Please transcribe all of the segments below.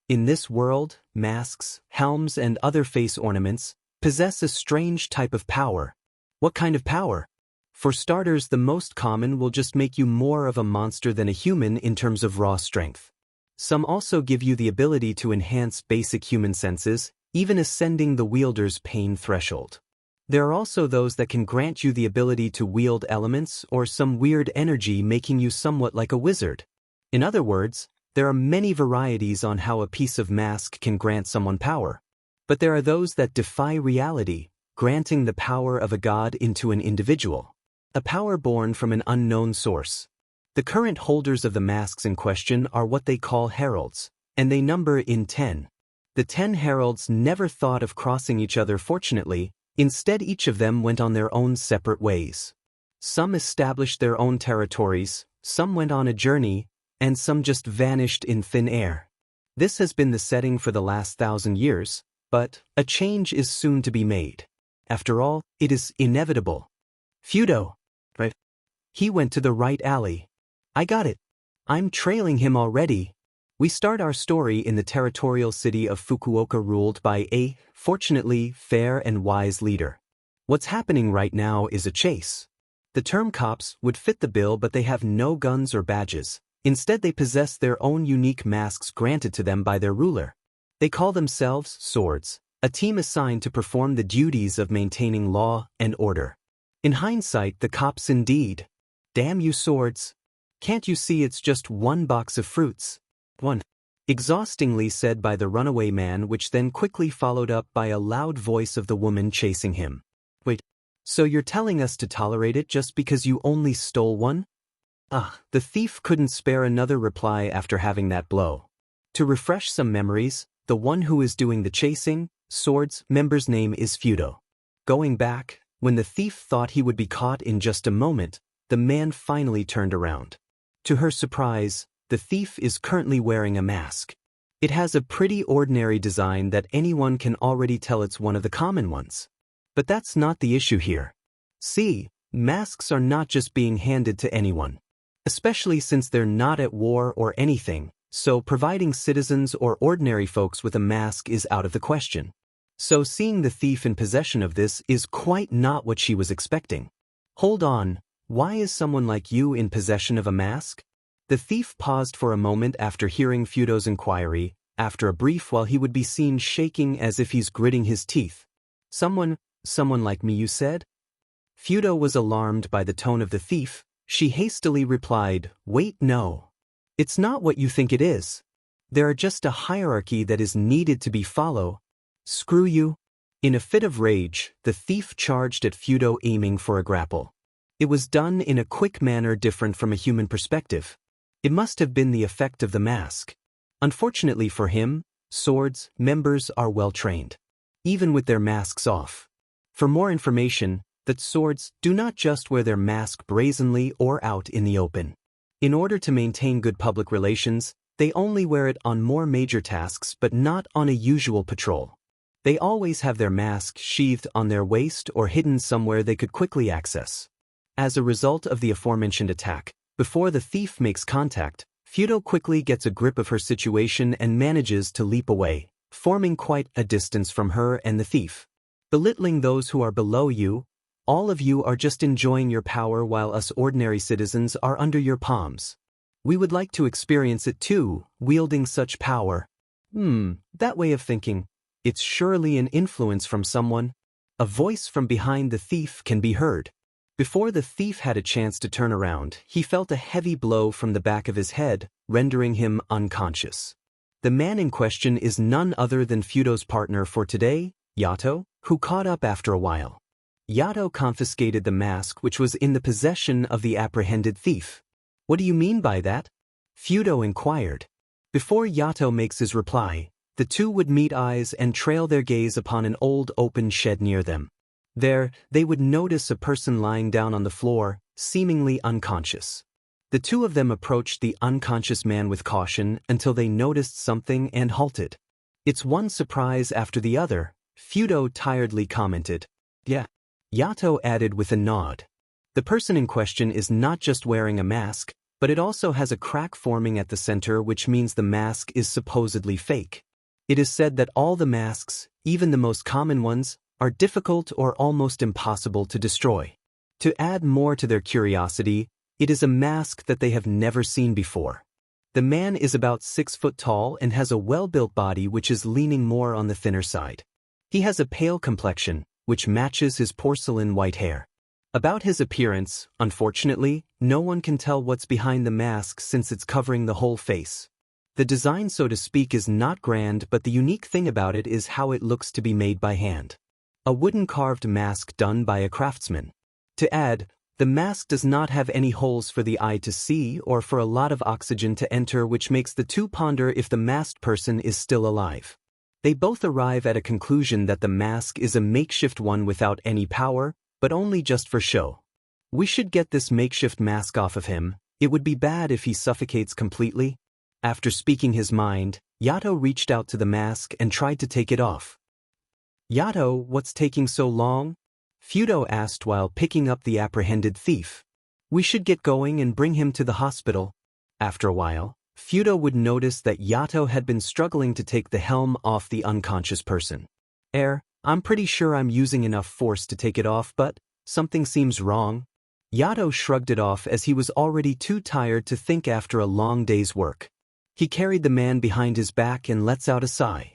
In this world, masks, helms, and other face ornaments possess a strange type of power. What kind of power? For starters, the most common will just make you more of a monster than a human in terms of raw strength. Some also give you the ability to enhance basic human senses, even ascending the wielder's pain threshold. There are also those that can grant you the ability to wield elements or some weird energy, making you somewhat like a wizard. In other words, there are many varieties on how a piece of mask can grant someone power. But there are those that defy reality, granting the power of a god into an individual. A power born from an unknown source. The current holders of the masks in question are what they call heralds, and they number in 10. The 10 heralds never thought of crossing each other, fortunately. Instead, each of them went on their own separate ways. Some established their own territories, some went on a journey, and some just vanished in thin air. This has been the setting for the last 1,000 years, but a change is soon to be made. After all, it is inevitable. Feudo. Right? He went to the right alley. I got it. I'm trailing him already. We start our story in the territorial city of Fukuoka, ruled by a, fortunately, fair and wise leader. What's happening right now is a chase. The term cops would fit the bill, but they have no guns or badges. Instead, they possess their own unique masks granted to them by their ruler. They call themselves swords, a team assigned to perform the duties of maintaining law and order. In hindsight, the cops indeed. Damn you, swords. Can't you see it's just one box of fruits? One. Exhaustingly said by the runaway man, which then quickly followed up by a loud voice of the woman chasing him. Wait, so you're telling us to tolerate it just because you only stole one? The thief couldn't spare another reply after having that blow. To refresh some memories, the one who is doing the chasing, swords, member's name is Feudo. Going back, when the thief thought he would be caught in just a moment, the man finally turned around. To her surprise, the thief is currently wearing a mask. It has a pretty ordinary design that anyone can already tell it's one of the common ones. But that's not the issue here. See, masks are not just being handed to anyone. Especially since they're not at war or anything, so providing citizens or ordinary folks with a mask is out of the question. So seeing the thief in possession of this is quite not what she was expecting. Hold on, why is someone like you in possession of a mask? The thief paused for a moment after hearing Feudo's inquiry, after a brief while he would be seen shaking as if he's gritting his teeth. Someone like me, you said? Feudo was alarmed by the tone of the thief. She hastily replied, wait, no. It's not what you think it is. There are just a hierarchy that is needed to be followed. Screw you. In a fit of rage, the thief charged at Feudo, aiming for a grapple. It was done in a quick manner different from a human perspective. It must have been the effect of the mask. Unfortunately for him, swords members are well trained, even with their masks off. For more information, that swords do not just wear their mask brazenly or out in the open. In order to maintain good public relations, they only wear it on more major tasks but not on a usual patrol. They always have their mask sheathed on their waist or hidden somewhere they could quickly access. As a result of the aforementioned attack, before the thief makes contact, Feudo quickly gets a grip of her situation and manages to leap away, forming quite a distance from her and the thief. Belittling those who are below you, all of you are just enjoying your power while us ordinary citizens are under your palms. We would like to experience it too, wielding such power. That way of thinking, it's surely an influence from someone. A voice from behind the thief can be heard. Before the thief had a chance to turn around, he felt a heavy blow from the back of his head, rendering him unconscious. The man in question is none other than Feudo's partner for today, Yato, who caught up after a while. Yato confiscated the mask which was in the possession of the apprehended thief. What do you mean by that? Feudo inquired. Before Yato makes his reply, the two would meet eyes and trail their gaze upon an old open shed near them. There, they would notice a person lying down on the floor, seemingly unconscious. The two of them approached the unconscious man with caution until they noticed something and halted. It's one surprise after the other, Feudo tiredly commented. Yeah. Yato added with a nod. The person in question is not just wearing a mask, But it also has a crack forming at the center, which means the mask is supposedly fake. It is said that all the masks, even the most common ones, are difficult or almost impossible to destroy. To add more to their curiosity, it is a mask that they have never seen before. The man is about 6 foot tall and has a well-built body which is leaning more on the thinner side. He has a pale complexion, which matches his porcelain white hair. About his appearance, unfortunately, no one can tell what's behind the mask since it's covering the whole face. The design, so to speak, is not grand, but the unique thing about it is how it looks to be made by hand. A wooden carved mask done by a craftsman. To add, the mask does not have any holes for the eye to see or for a lot of oxygen to enter, which makes the two ponder if the masked person is still alive. They both arrive at a conclusion that the mask is a makeshift one without any power, but only just for show. We should get this makeshift mask off of him. It would be bad if he suffocates completely. After speaking his mind, Yato reached out to the mask and tried to take it off. Yato, what's taking so long? Fudo asked while picking up the apprehended thief. We should get going and bring him to the hospital. After a while, Fudo would notice that Yato had been struggling to take the helm off the unconscious person. I'm pretty sure I'm using enough force to take it off, but something seems wrong. Yato shrugged it off as he was already too tired to think after a long day's work. He carried the man behind his back and lets out a sigh.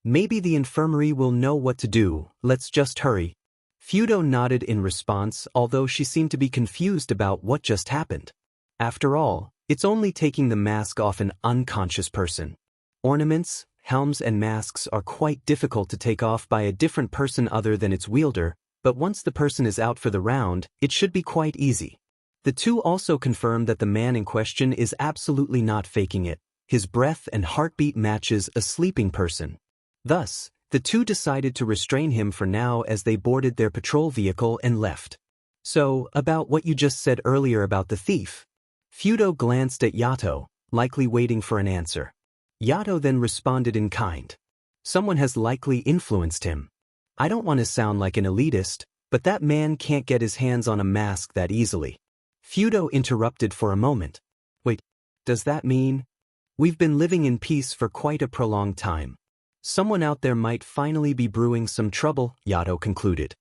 Maybe the infirmary will know what to do, let's just hurry. Fudo nodded in response, although she seemed to be confused about what just happened. After all, it's only taking the mask off an unconscious person. Ornaments, helms and masks are quite difficult to take off by a different person other than its wielder, but once the person is out for the round, it should be quite easy. The two also confirmed that the man in question is absolutely not faking it. His breath and heartbeat matches a sleeping person. Thus, the two decided to restrain him for now as they boarded their patrol vehicle and left. So, about what you just said earlier about the thief. Fudo glanced at Yato, likely waiting for an answer. Yato then responded in kind. Someone has likely influenced him. I don't want to sound like an elitist, but that man can't get his hands on a mask that easily. Fudo interrupted for a moment. Wait, does that mean? We've been living in peace for quite a prolonged time. Someone out there might finally be brewing some trouble, Yato concluded.